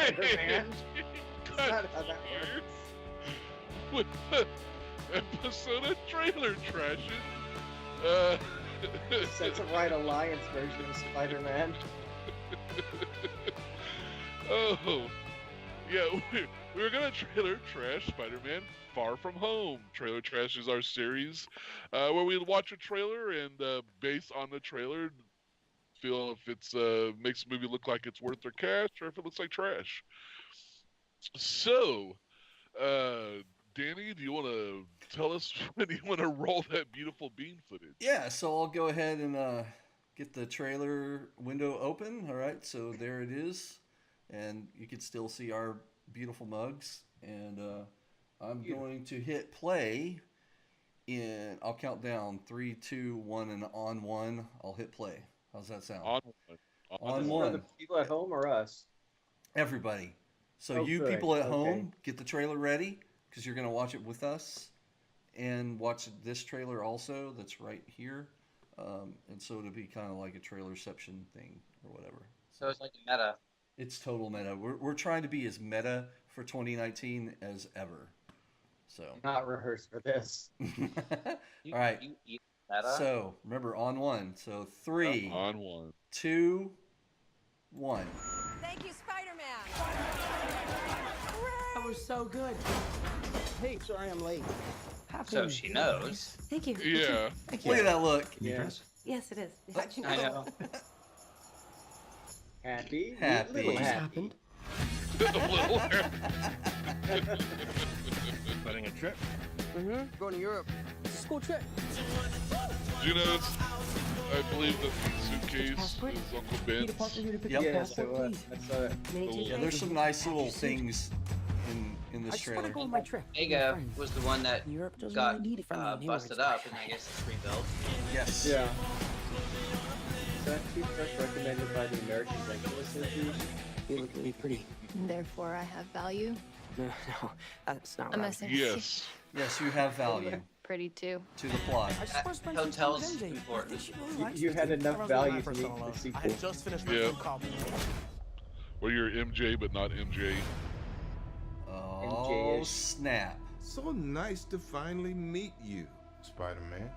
Spider-Man. That's not how that works. With the episode of Trailer Trashin. That's a Right Alliance version of Spider-Man. Oh, yeah, we're gonna trailer trash Spider-Man Far From Home. Trailer Trash is our series where we watch a trailer and based on the trailer, feel if it's makes the movie look like it's worth their cash or if it looks like trash. So, Danny, do you want to tell us when you want to roll that beautiful bean footage? Yeah, so I'll go ahead and get the trailer window open. All right, so there it is. And you can still see our beautiful mugs. And I'm going to hit play. I'll count down 3, 2, 1, and on 1, I'll hit play. How's that sound? On one. On For the 1. people at home or us? Everybody. So you good. people at home, get the trailer ready because you're going to watch it with us. And watch this trailer also that's right here. And so it'll be kind of like a trailerception thing or whatever. So it's like a meta. It's total meta. We're trying to be as meta for 2019 as ever. So Not rehearsed for this. all right. You meta? So remember on 1. So 3, On 1. 2, 1. Thank you, Spider-Man. That was so good. Hey, sorry I'm late. So she knows. Thank you. Yeah. Look at that look. Yes. Yes, it is. How'd you know? I know. Happy. Happy. Little What just happy. happened? Planning a trip? Mm-hmm. Going to Europe. It's a school trip. Do you know this? I believe that the suitcase is Uncle Peter Parker Ben's. here to pick Yep. up your Yes, it passport, was. please. I saw it. Mini Yeah, there's some nice little things in I this just want to trailer. go on my trip. with my Vega friends. was the one that Europe doesn't got really need it from me. busted up, and I guess it's rebuilt. Yes. Yeah. Is that toothbrush recommended by the American Dental Association? You look really pretty. Therefore, I have value. No, that's not I'm right. messing. Yes. Yes, you have value Pretty too. to the plot. I just want to spend some time Hotels with MJ. important. I think she really likes You this had dude. enough value to make the sequel. I had just finished my Yeah. phone call. Well, you're MJ, but not MJ. Oh, MJ-ish. snap. So nice to finally meet you, Spider-Man.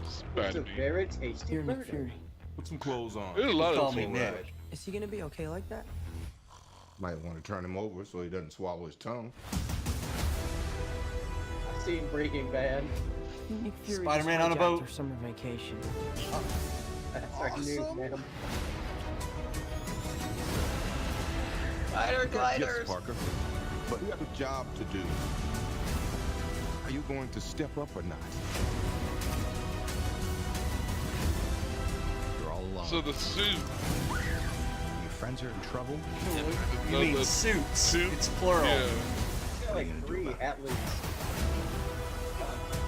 It's a Spider-Man. very tasty You're Nick burger. Fury. Put some clothes on. There's a lot Call of me full Nick. ride. Is he gonna be okay like that? Might want to turn him over so he doesn't swallow his tongue. I've seen Breaking Bad. Nick Fury Spider-Man just on a hijacked boat. our summer vacation. That's our news, man. Spider Yes, gliders! Parker. But you have a job to do. Are you going to step up or not? You're all alone. So the suit. Your friends are in trouble. You No, mean the suits. suit? It's plural. Yeah. I got like 3 at least.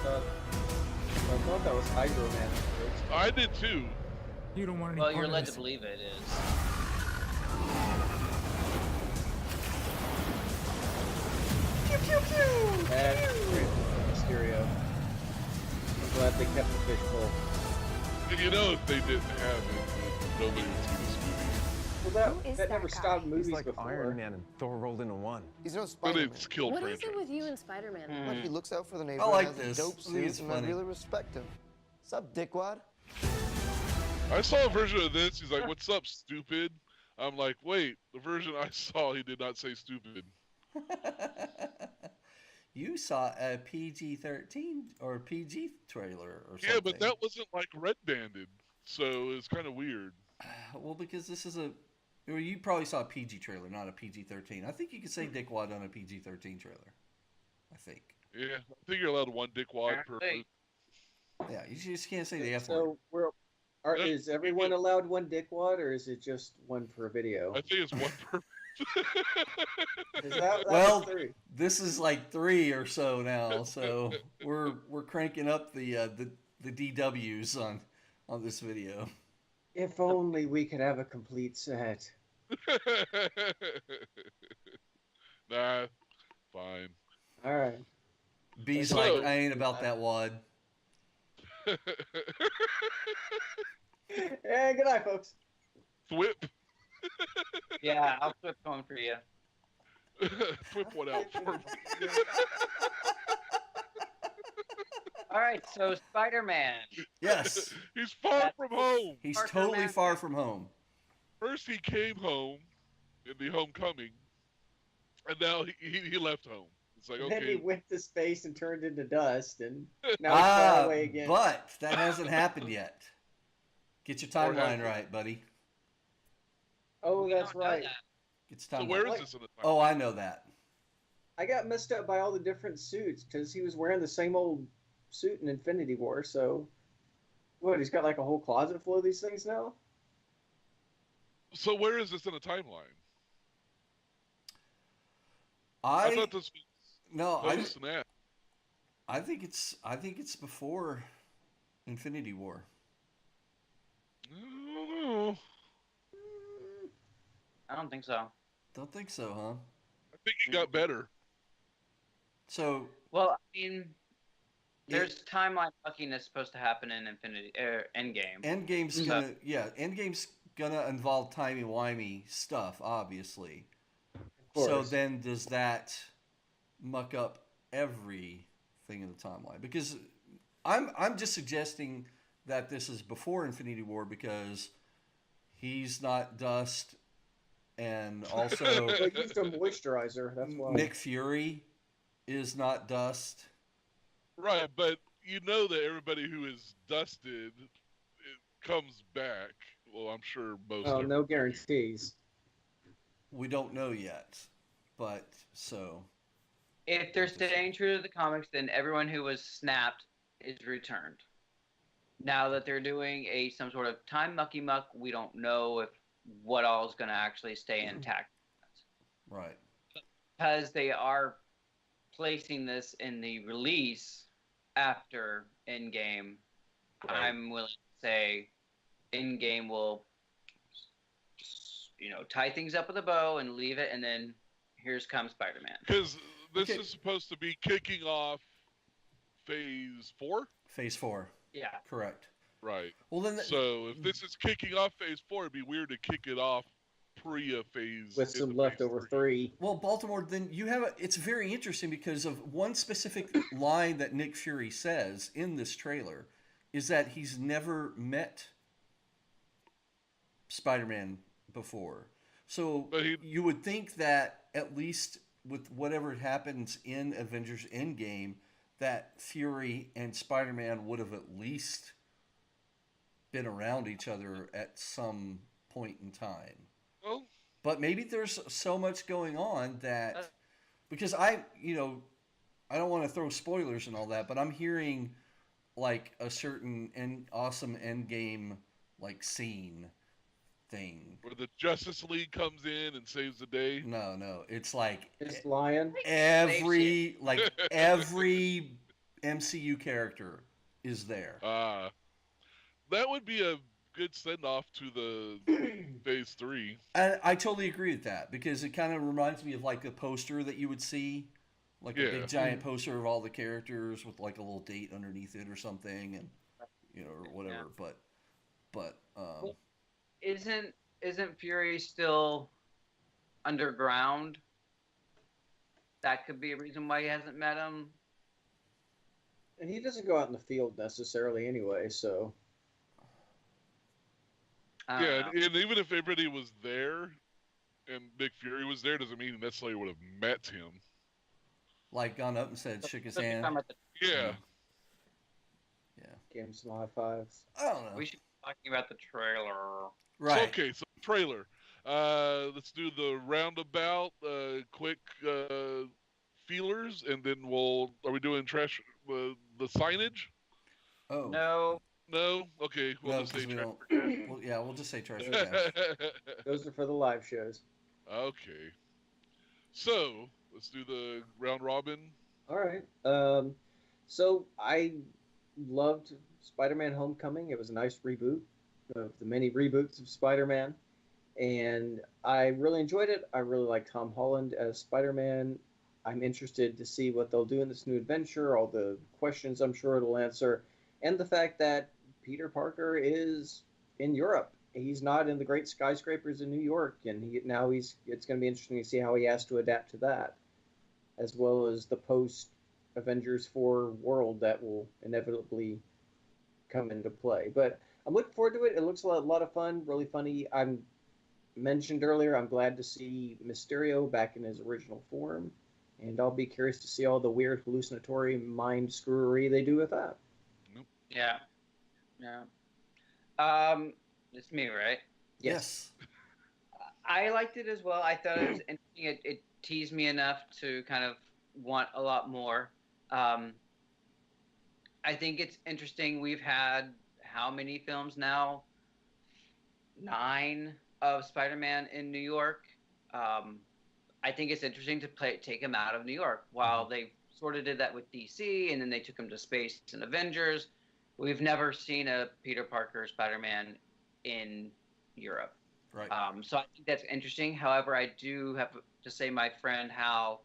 I thought that was Hydro Man at first. I did too. You don't want any Well, part you're of led this. to believe it is. That's great for Mysterio. I'm glad they kept the fishbowl. You know, if they didn't have it, nobody would see this movie. Well, Who is that that never guy? stopped movies He's like before. Iron Man and Thor rolled into one. He's no But Spider-Man. it's killed What is franchise. it with you and Spider-Man? Look, he looks out for the I neighborhood. like has a this. dope I think suit, it's and I funny. really respect him. What's up, dickwad? I saw a version of this. He's like, "What's up, stupid?" I'm like, "Wait, the version I saw, he did not say stupid." You saw a PG-13 or PG trailer or something. Yeah, but that wasn't like red banded, so it's kind of weird. Well, because this is a... Well, you probably saw a PG trailer, not a PG-13. I think you could say dickwad on a PG-13 trailer. I think. Yeah, I think you're allowed one dickwad per. Hey. Yeah, you just can't say the F word. So is everyone allowed one dickwad, or is it just one per video? I think it's one per. Is that Well, was 3? this is like 3 or so now, so we're cranking up the DWs on this video. If only we could have a complete set. Nah, fine. All right. B's So- like, I ain't about that wad. And good night, folks. Thwip. Yeah, I'll flip one for you. Whip one out for me. All right, so Spider-Man. Yes, He's far from home. he's Parker totally Matthews. far from home. First he came home in the Homecoming, and now he left home. It's like, And then he okay, went to space and turned into dust, and now he's far away again. But that hasn't happened yet. Get your Or timeline has- right, buddy. Oh, We that's don't know right. that. Get so your timeline. where is Like- this in the time? Oh, I know that. I got messed up by all the different suits because he was wearing the same old suit in Infinity War. So, what? He's got like a whole closet full of these things now. So where is this in the timeline? I thought this was no, post and that. I think it's before Infinity War. I don't know. I don't think so. Don't think so, huh? I think he got better. So Well, I mean, there's timeline fucking that's supposed to happen in Endgame. Endgame's gonna involve timey-wimey stuff, obviously. Of So course. then does that muck up everything in the timeline? Because I'm just suggesting that this is before Infinity War because he's not dust, and also They used a moisturizer. That's why. Nick Fury is not dust. Right, but you know that everybody who is dusted it comes back. Well, I'm sure most. Oh, no everybody. guarantees. We don't know yet, but so If they're staying true to the comics, then everyone who was snapped is returned. Now that they're doing some sort of time mucky muck, we don't know if what all is going to actually stay intact. right. Because they are placing this in the release after Endgame, Right. I'm willing to say Endgame will, tie things up with a bow and leave it, and then here's comes Spider-Man. Because this Okay. is supposed to be kicking off Phase 4? Phase 4, Yeah. correct. Right. Well then, So if this is kicking off Phase 4, it'd be weird to kick it off pre a phase. With some into leftover Phase 3. well, Baltimore, then you have it's very interesting because of one specific line that Nick Fury says in this trailer is that he's never met Spider-Man before. So But you would think that at least with whatever happens in Avengers Endgame, that Fury and Spider-Man would have at least been around each other at some point in time. Well, But maybe there's so much going on that because I don't want to throw spoilers and all that, but I'm hearing like a certain awesome Endgame like scene thing. where the Justice League comes in and saves the day. No, it's like Just lying. every MCU character is there. That would be a good send off to the Phase 3. And I totally agree with that because it kind of reminds me of like a poster that you would see, like a Yeah. big giant poster of all the characters with like a little date underneath it or something, and or whatever. Yeah. But Isn't Fury still underground? That could be a reason why he hasn't met him. And he doesn't go out in the field necessarily anyway, so. I don't Yeah, know. and even if everybody was there and Nick Fury was there, doesn't mean he necessarily would have met him. like gone up and said, shook his Let's hand. talk about the- Yeah. Gave him some high fives. I don't know. We should be talking about the trailer. Right. So, okay, so trailer. Let's do the roundabout, quick feelers, and then are we doing trash, the signage? Oh. No, No? Okay, we'll No, just say 'cause we trash. don't. Well, yeah, we'll just say trash or dash. Those are for the live shows. Okay. So, let's do the round robin. All right. So I loved Spider-Man: Homecoming. It was a nice reboot of the many reboots of Spider-Man, and I really enjoyed it. I really like Tom Holland as Spider-Man. I'm interested to see what they'll do in this new adventure, all the questions I'm sure it'll answer, and the fact that Peter Parker is in Europe he's not in the great skyscrapers in New York, and it's going to be interesting to see how he has to adapt to that, as well as the post Avengers 4 world that will inevitably come into play. But I'm looking forward to it. It looks a lot of fun, really funny. I'm mentioned earlier, I'm glad to see Mysterio back in his original form, and I'll be curious to see all the weird hallucinatory mind screwery they do with that. Yeah. It's me, right? Yes. I liked it as well. I thought it was interesting. It teased me enough to kind of want a lot more. I think it's interesting. We've had how many films now? 9 of Spider-Man in New York. I think it's interesting to take him out of New York. While they sort of did that with DC, and then they took him to space in Avengers, we've never seen a Peter Parker Spider-Man in Europe. Right. So I think that's interesting. However, I do have to say my friend Hal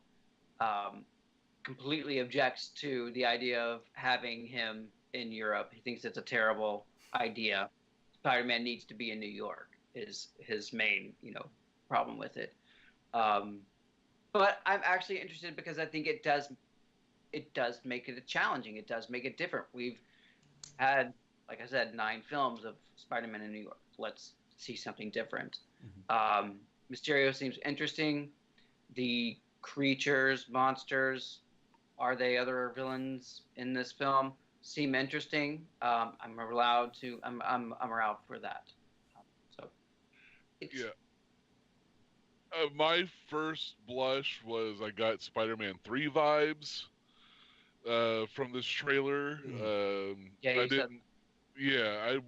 completely objects to the idea of having him in Europe. He thinks it's a terrible idea. Spider-Man needs to be in New York is his main, problem with it. But I'm actually interested because I think it does make it challenging. It does make it different. We've had, like I said, 9 films of Spider-Man in New York. Let's see something different. Mysterio seems interesting. The creatures, monsters, are they other villains in this film? Seem interesting. I'm around for that. My first blush was I got Spider-Man 3 vibes from this trailer. I didn't. Yeah,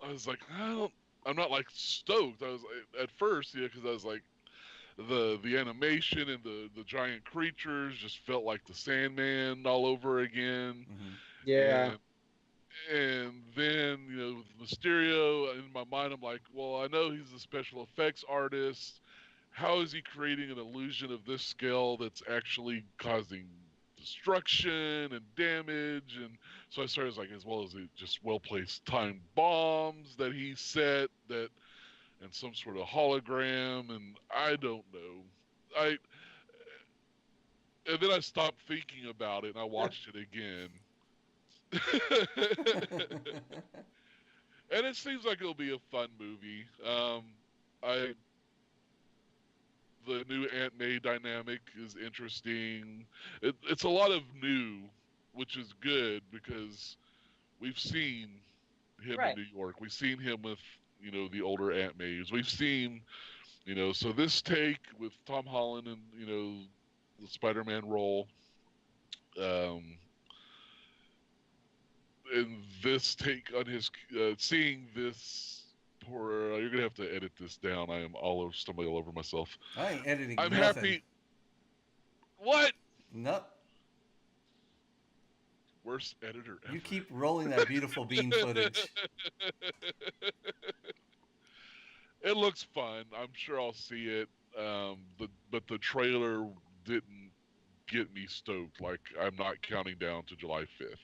I was like, I'm not like stoked. I was at first, because I was like, the animation and the giant creatures just felt like the Sandman all over again. Yeah. And then, with Mysterio, in my mind, I'm like, well, I know he's a special effects artist. How is he creating an illusion of this scale that's actually causing destruction and damage? And so I started as well as just well-placed time bombs that he set and some sort of hologram, and I don't know. And then I stopped thinking about it and I watched it again. And it seems like it'll be a fun movie. The new Aunt May dynamic is interesting. It's a lot of new, which is good because we've seen him in New York. We've seen him with, the older Aunt Mays. We've seen, so this take with Tom Holland and, the Spider-Man role, and this take on his, seeing this, you're gonna have to edit this down. I am stumbling all over myself. I ain't editing. I'm nothing. happy. What? Nope. Worst editor ever. You keep rolling that beautiful bean footage. It looks fun. I'm sure I'll see it. But the trailer didn't get me stoked. Like, I'm not counting down to July 5th.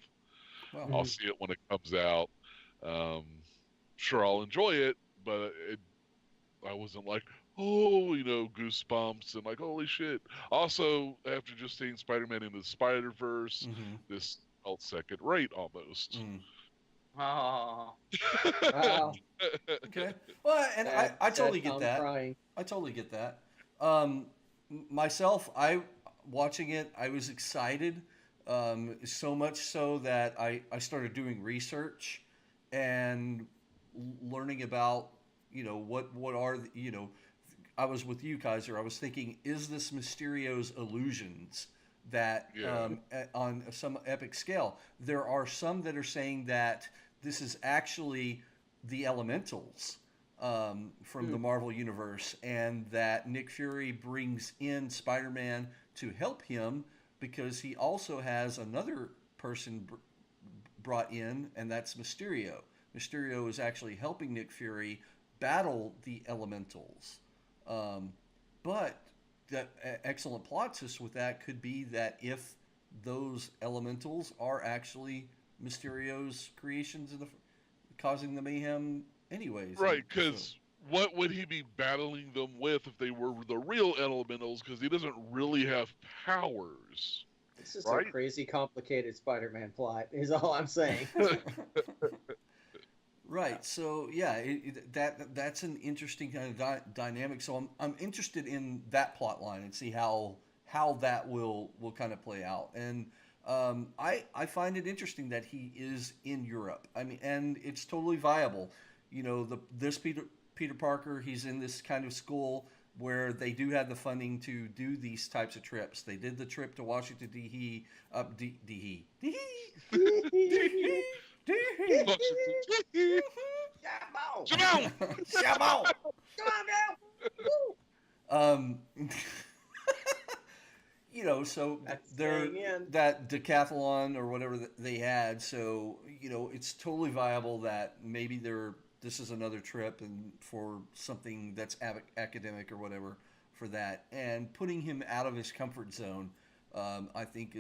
Well, I'll see it when it comes out. Sure, I'll enjoy it, but I wasn't like, goosebumps and like, holy shit. Also, after just seeing Spider-Man into the Spider-Verse, this felt second rate almost. Oh. Wow. Okay. Well, and I totally get that. Crying. I totally get that. Myself, watching it, I was excited. So much so that I started doing research and learning about, what are, I was with you, Kaiser. I was thinking, is this Mysterio's illusions that on some epic scale? There are some that are saying that this is actually the Elementals from the Marvel Universe, and that Nick Fury brings in Spider-Man to help him because he also has another person brought in, and that's Mysterio. Mysterio is actually helping Nick Fury battle the Elementals. But the excellent plot twist with that could be that if those Elementals are actually Mysterio's creations causing the mayhem anyways. Right, and because so- what would he be battling them with if they were the real elementals? Because he doesn't really have powers. It's just a Right? crazy complicated Spider-Man plot. Is all I'm saying. Right. So yeah, that's an interesting kind of dynamic. So I'm interested in that plot line and see how that will kind of play out. And I find it interesting that he is in Europe. I mean, and it's totally viable. You know, this Peter Parker, he's in this kind of school where they do have the funding to do these types of trips. They did the trip to Washington D.C. Jamon! Shabbat! Um, you know, so That's they're staying in. that decathlon or whatever that they had. So you know, it's totally viable that maybe this is another trip and for something that's academic or whatever for that. And putting him out of his comfort zone, I think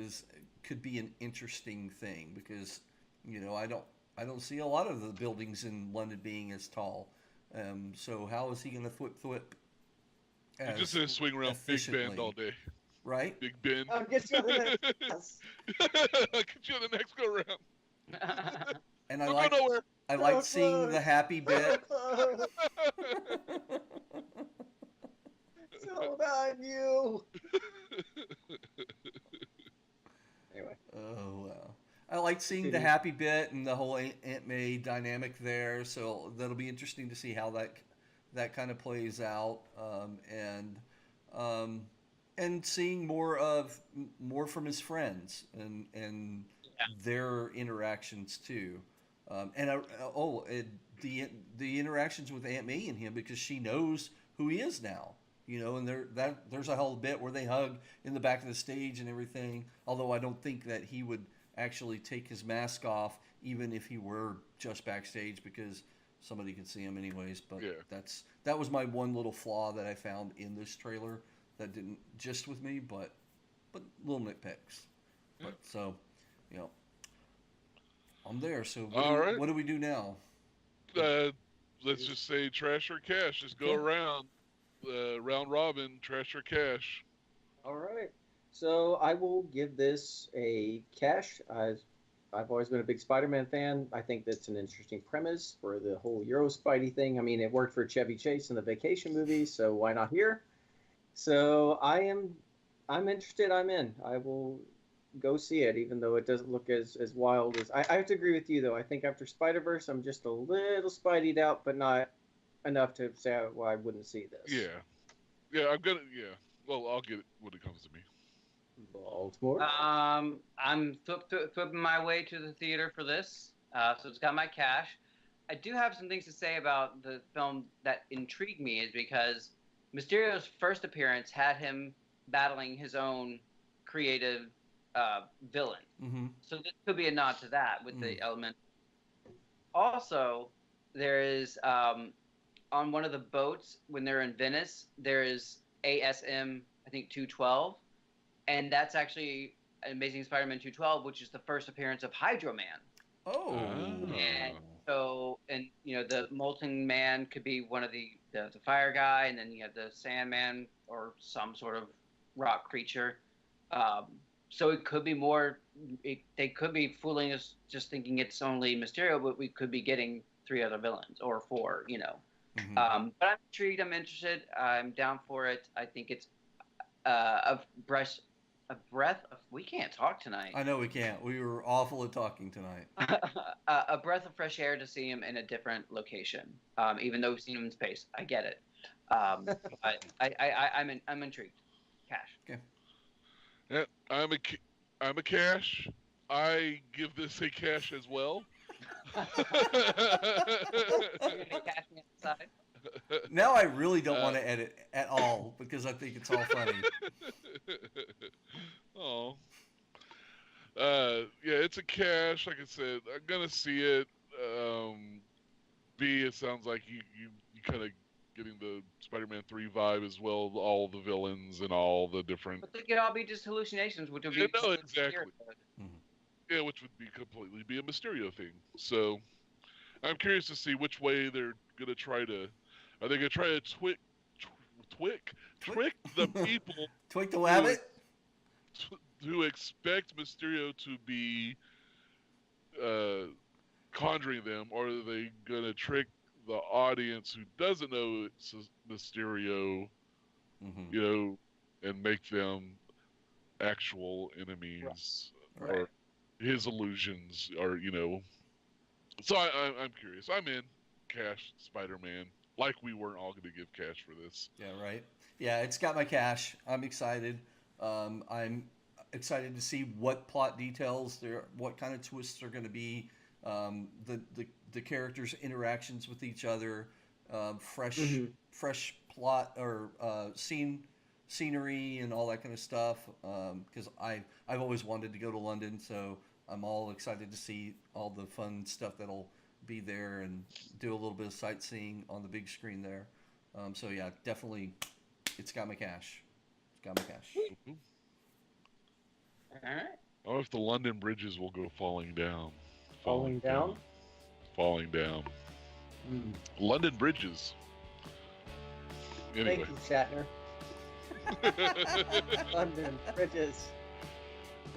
could be an interesting thing because you know I don't see a lot of the buildings in London being as tall. So how is he going to thwip? He's just gonna swing around Big Bend all day. Right? Big Ben. I'll get you on the next class. Get you on the next go round. And Don't go nowhere. I like seeing the happy bit. Sold on you. Anyway. Oh wow! I like seeing the happy bit and the whole Aunt May dynamic there. So that'll be interesting to see how that kind of plays out, and seeing more from his friends and their interactions too, the interactions with Aunt May and him because she knows who he is now. You know, and there's a whole bit where they hug in the back of the stage and everything. Although I don't think that he would actually take his mask off, even if he were just backstage, because somebody could see him anyways. But that was my one little flaw that I found in this trailer that didn't just with me, but little nitpicks. But so, you know, I'm there. So what do we do now? Let's just say trash or cash. Just go around. Round robin, trash or cash. All right. So I will give this a cash. I've always been a big Spider-Man fan. I think that's an interesting premise for the whole Euro Spidey thing. I mean, it worked for Chevy Chase in the Vacation movie, so why not here? So I'm interested. I'm in. I will go see it, even though it doesn't look as wild as. I have to agree with you though. I think after Spider-Verse, I'm just a little Spidey'd out, but not enough to say well, I wouldn't see this. I'm gonna. Yeah, well, I'll get it when it comes to me. Baltimore. I'm flipping my way to the theater for this, so it's got my cash. I do have some things to say about the film that intrigued me, is because Mysterio's first appearance had him battling his own creative villain. Mm-hmm. So this could be a nod to that with the element. Also, there is on one of the boats when they're in Venice, there is ASM, I think 212, and that's actually Amazing Spider-Man 212, which is the first appearance of Hydro Man. Oh. And so, and you know, the Molten Man could be one of the fire guy, and then you have the Sandman or some sort of rock creature. So it could be more. They could be fooling us, just thinking it's only Mysterio, but we could be getting 3 other villains or 4. You know. Mm-hmm. But I'm intrigued. I'm interested. I'm down for it. I think it's a breath of. We can't talk tonight. I know we can't. We were awful at talking tonight. A breath of fresh air to see him in a different location. Even though we've seen him in space, I get it. I'm intrigued. Cash. Okay. Yeah, I'm a cash. I give this a cash as well. You're gonna cash me outside? Now I really don't want to edit at all because I think it's all funny. Oh. Yeah, it's a cash. Like I said, I'm gonna see it. B, it sounds like you kind of getting the Spider-Man 3 vibe as well. All the villains and all the different. But they could all be just hallucinations, which would be exactly. Yeah, which would be completely be a Mysterio thing. So, I'm curious to see which way they're gonna try to. Are they gonna try to trick the people Twig the Wabbit? who expect Mysterio to be conjuring them, or are they gonna trick the audience who doesn't know it's Mysterio, you know, and make them actual enemies, Right. or his illusions, or you know. So I'm curious. I'm in cash Spider-Man. Like we weren't all going to give cash for this. Yeah, right. Yeah, it's got my cash. I'm excited. I'm excited to see what plot details there, what kind of twists are going to be, the characters' interactions with each other, fresh plot or scenery and all that kind of stuff. Because I've always wanted to go to London, so I'm all excited to see all the fun stuff that'll be there and do a little bit of sightseeing on the big screen there. So yeah, definitely, it's got my cash. It's got my cash. All right. I wonder if the London bridges will go falling down. Falling down? Falling down. London bridges. Anyway. Thank you, Shatner. London bridges.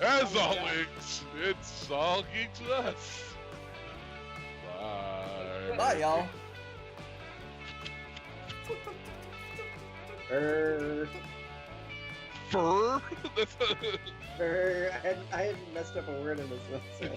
As always, it's all geek to us. Bye. Bye, y'all. Fur? I hadn't messed up a word in this one. So.